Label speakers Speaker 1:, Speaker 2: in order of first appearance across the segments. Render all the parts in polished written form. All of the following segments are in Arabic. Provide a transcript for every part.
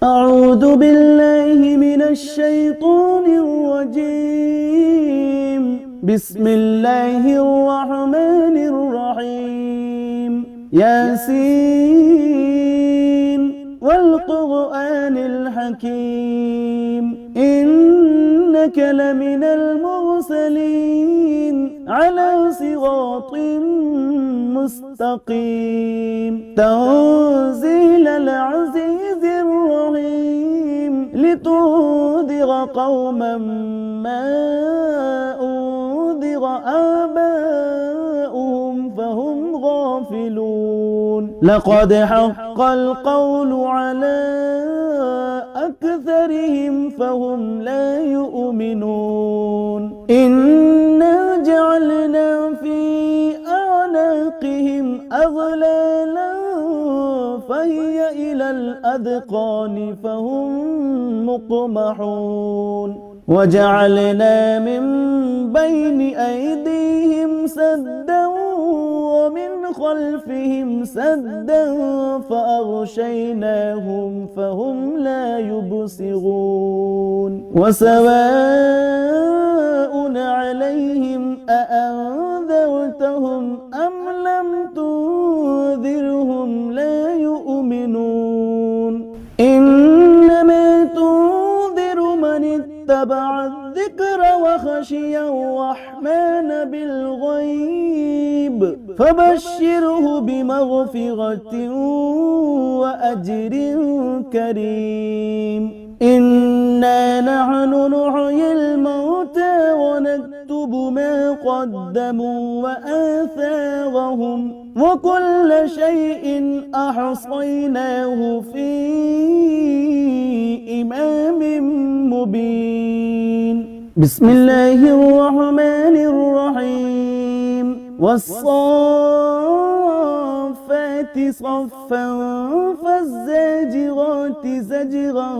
Speaker 1: أعوذ بالله من الشيطان الرجيم. بسم الله الرحمن الرحيم. ياسين والقرآن الحكيم إنك لمن المرسلين على صراط مستقيم تنزيل العزيز الرحيم لتنذر قوما ما أنذر آباؤهم فهم غافلون لقد حق القول على أكثرهم فهم لا يؤمنون إنا جعلنا في أعناقهم أغلالا فهي إلى الأذقان فهم مقمحون وجعلنا من بين أيديهم سدا ومن خلفهم سدا فأغشيناهم فهم لا يبصرون وسواء عليهم أأنذرتهم أم لم تنذرهم لا يؤمنون إنما تنذر من اتبع الذكر وخشي الرحمن بالغيب فبشره بمغفرة وأجر كريم إنا نحن نحيي الموتى ونكتب ما قدموا وآثارهم وكل شيء أحصيناه في إمام مبين بسم الله الرحمن الرحيم والصافات صفا فالزاجرات زجرا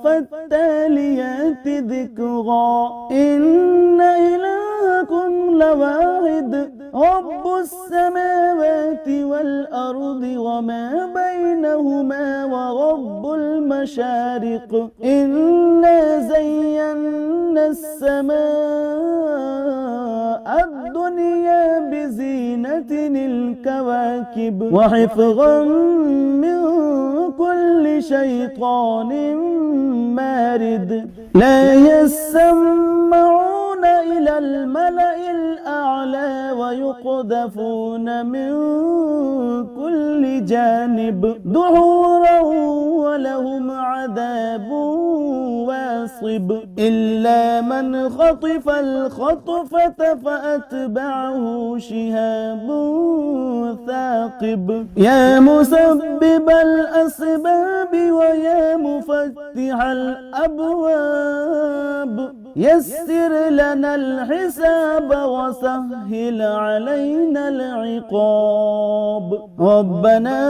Speaker 1: فالتاليات ذكرا إن إلهكم لواحد رب السماوات والأرض وما بينهما ورب المشارق إنا زينا السماء الدنيا بزينة الكواكب وحفظا من كل شيطان مارد لا يسمعون إلى الملأ الأعلى ويقذفون من كل جانب دحورا ولهم عذاب واصب إلا من خطف الخطفة فأتبعه شهاب ثاقب يا مسبب الأسباب ويا مفتح الأبواب يسر لنا الحساب وسهل علينا العقاب ربنا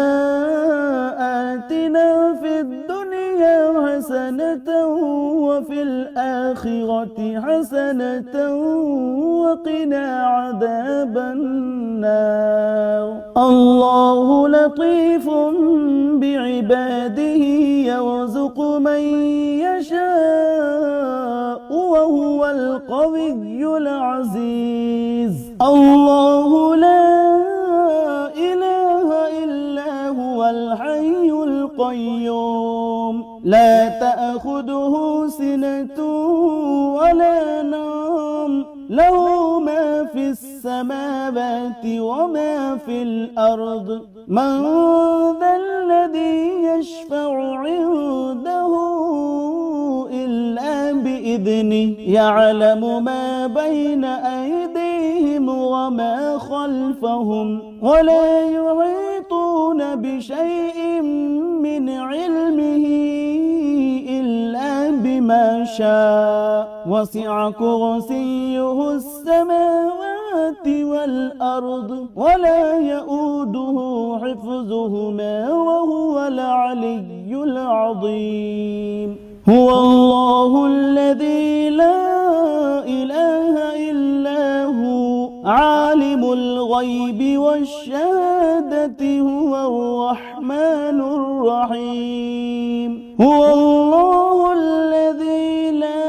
Speaker 1: آتنا في الدنيا حسنة وفي الآخرة حسنة وقنا عذاب النار الله لطيف بعباده يرزق من يشاء وهو القوي العزيز الله لا إله إلا هو الحي القيوم لا تأخذه سنة ولا نوم له ما في السماوات وما في الأرض من ذا الذي يشفع عنده إلا بإذنه يعلم ما بين أيديهم وما خلفهم ولا يحيطون بشيء من علمه إلا بما شاء وسع كرسيه السماوات والأرض ولا يؤوده حفظهما وهو العلي العظيم هو الله الذي لا إله إلا هو عالم الغيب والشهادة هو الرحمن الرحيم هو الله الذي لا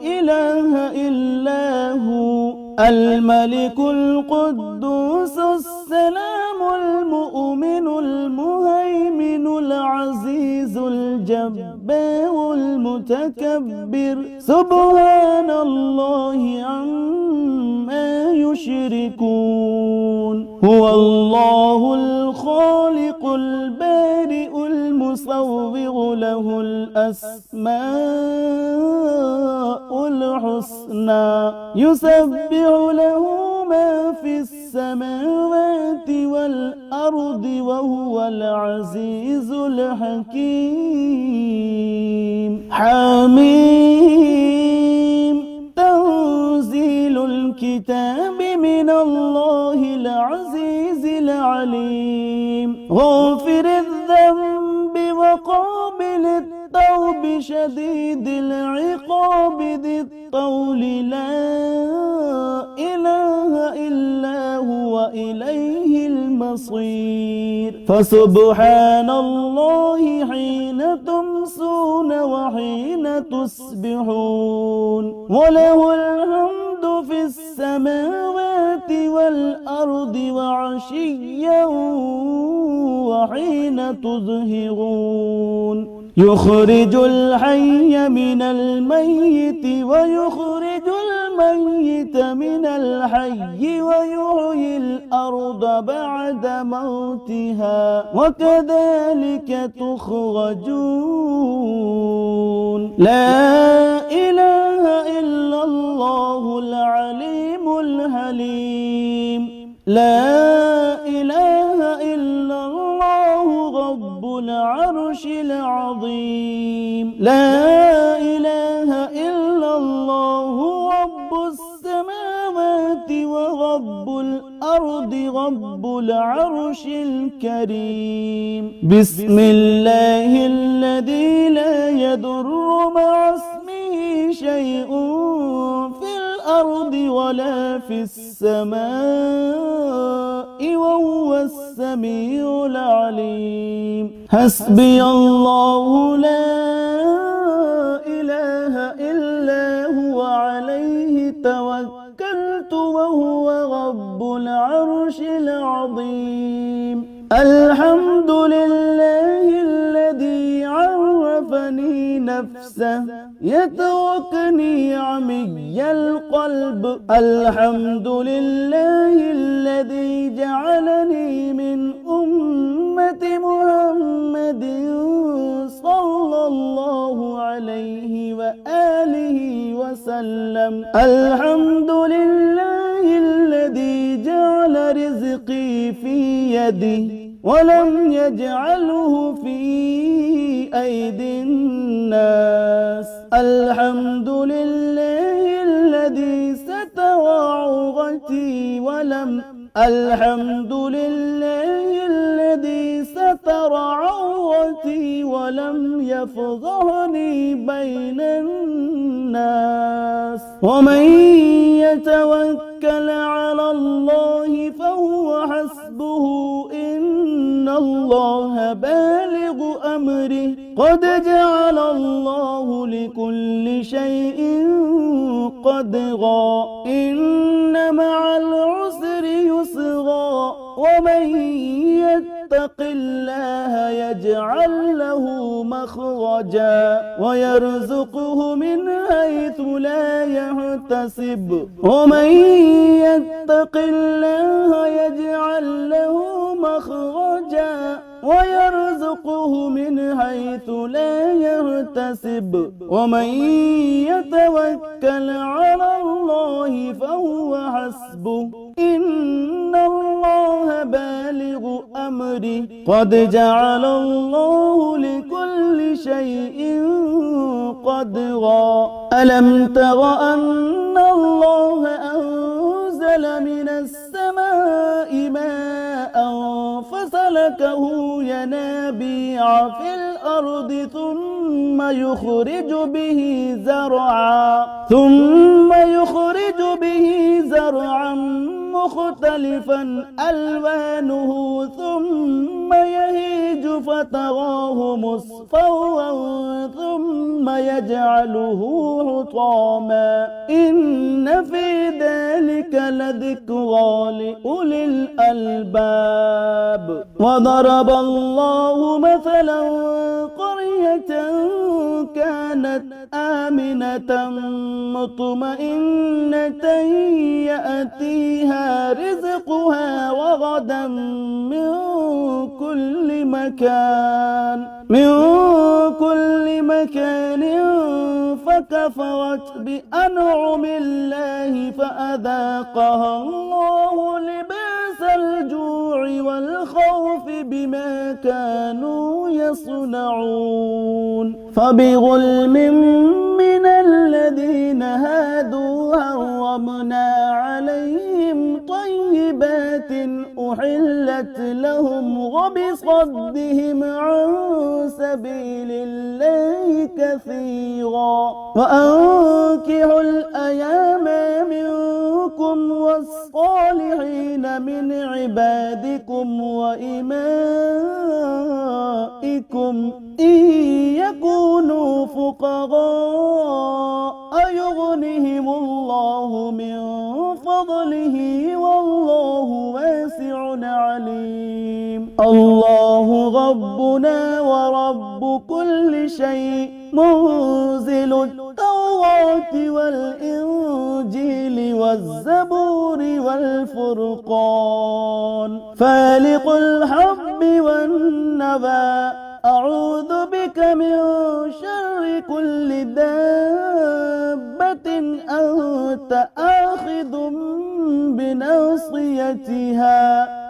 Speaker 1: إله إلا هو الملك القدوس السلام المؤمن المهيمن العزيز الجبار المتكبر سبحان الله عما يشركون هو الله الخالق البارئ المصور له الأسماء الحسنى يسبح له ما في السماوات والأرض وهو العزيز الحكيم حميم تنزيل الكتاب من الله العزيز العليم غافر الذنب وقابل التوب شديد العقاب ذي الطول لا إله إلا هو إليه المصير فسبحان الله حين تمسون وحين تصبحون وله الحمد في السماوات والأرض وعشيا وحين تظهرون يخرج الحي من الميت ويخرج الميت من الحي ويحيي الأرض بعد موتها وكذلك تخرجون لا إله إلا الله العليم الحليم لا إله إلا الله رب العرش العظيم لا إله إلا الله رب السماوات ورب الأرض رب العرش الكريم بسم الله الذي لا يضر مع اسمه شيء في الأرض ولا في السماء وهو السميع العليم حسبي الله لا إله إلا هو عليه توكلت وهو رب العرش العظيم الحمد لله الذي عرفني نفسه يتركني عمي القلب الحمد لله الذي جعلني من أمة محمد صلى الله عليه وآله وسلم الحمد لله الذي جعل رزقي في يدي ولم يجعله في أيدي الناس الحمد لله الذي ستر عورتي الحمد لله الذي ستر عورتي ولم يفضحني بين الناس ومن يتوكل على الله فهو حسبه إن الله بالغ أمره قد جعل الله لكل شيء قدرا إن مع العسر يسرا ومن يتق الله يجعل له مخرجا ويرزقه من حيث لا يحتسب ومن يتق الله يجعل له مخرجا ويرزقه من حيث لا يحتسب ومن يتوكل على الله فهو حسبه إن الله بالغ أمره قد جعل الله لكل شيء قدرا ألم تر أن الله أنزل من السماء ماء فسلكه ينابيع في الأرض ثم يخرج به زرعا مختلفا ألوانه ثم ثم يهيج فتراه مصفرا ثم يجعله حطاما إن في ذلك لذكرى لأولي الألباب. وضرب الله مثلا قرية كانت آمنة مطمئنة يأتيها رزقها رغدا من كل مكان فكفرت بأنعم الله فأذاقها الله لباس الجوع والخوف بما كانوا يصنعون. فبظلم من الذين هادوا حرمنا عليهم طيبات أحلت لهم وبصدهم عن سبيل الله كثيرا. وأنكحوا الأيام منكم والصالحين من عبادكم وإمائكم إن يكونوا فقراء يغنهم الله من فضله والله واسع عليم. الله ربنا ورب كل شيء منزل التوراة والإنجيل والزبور والفرقان فالق الحب والنبى أعوذ بك من شر كل دابة أنت آخذ بناصيتها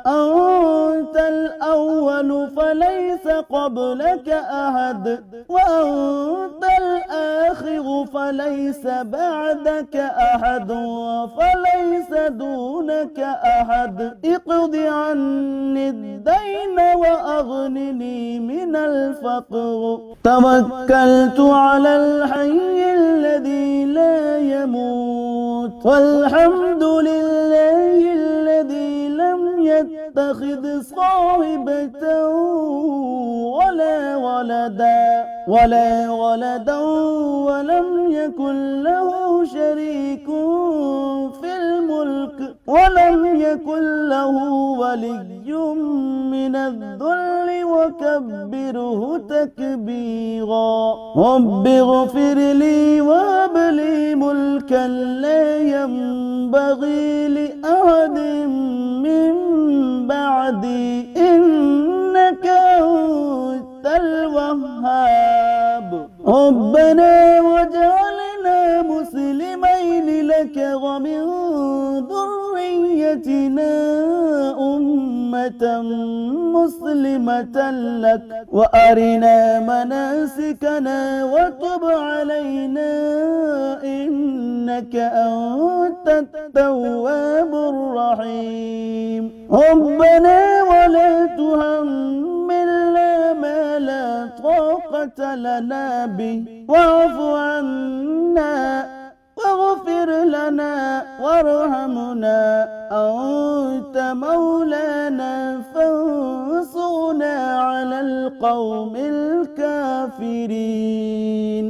Speaker 1: أنت الأول فليس قبلك أحد وأنت الآخر فليس بعدك أحد فليس دونك أحد اقض عني الدين وأغنني من الفقر توكلت على الحي الذي لا يموت والحمد لله الذي لم يتخذ صاحبة ولا ولدا ولم يكن له شريك في الملك ولم يكن له ولي من الذل وكبره تكبيرا. رب اغفر لي وهب لي ملكا لا ينبغي لأحد من بعدي إنك أنت الوهاب. ربنا واجعلنا مسلمين لك ومن ذريتنا أمة مسلمة لك وأرنا مناسكنا وتب علينا إنك أنت التواب الرحيم. ربنا ولا تحملنا ما لا طاقة لنا به واعف عنا واغفر لنا وارحمنا أنت مولانا فانصرنا على القوم الكافرين.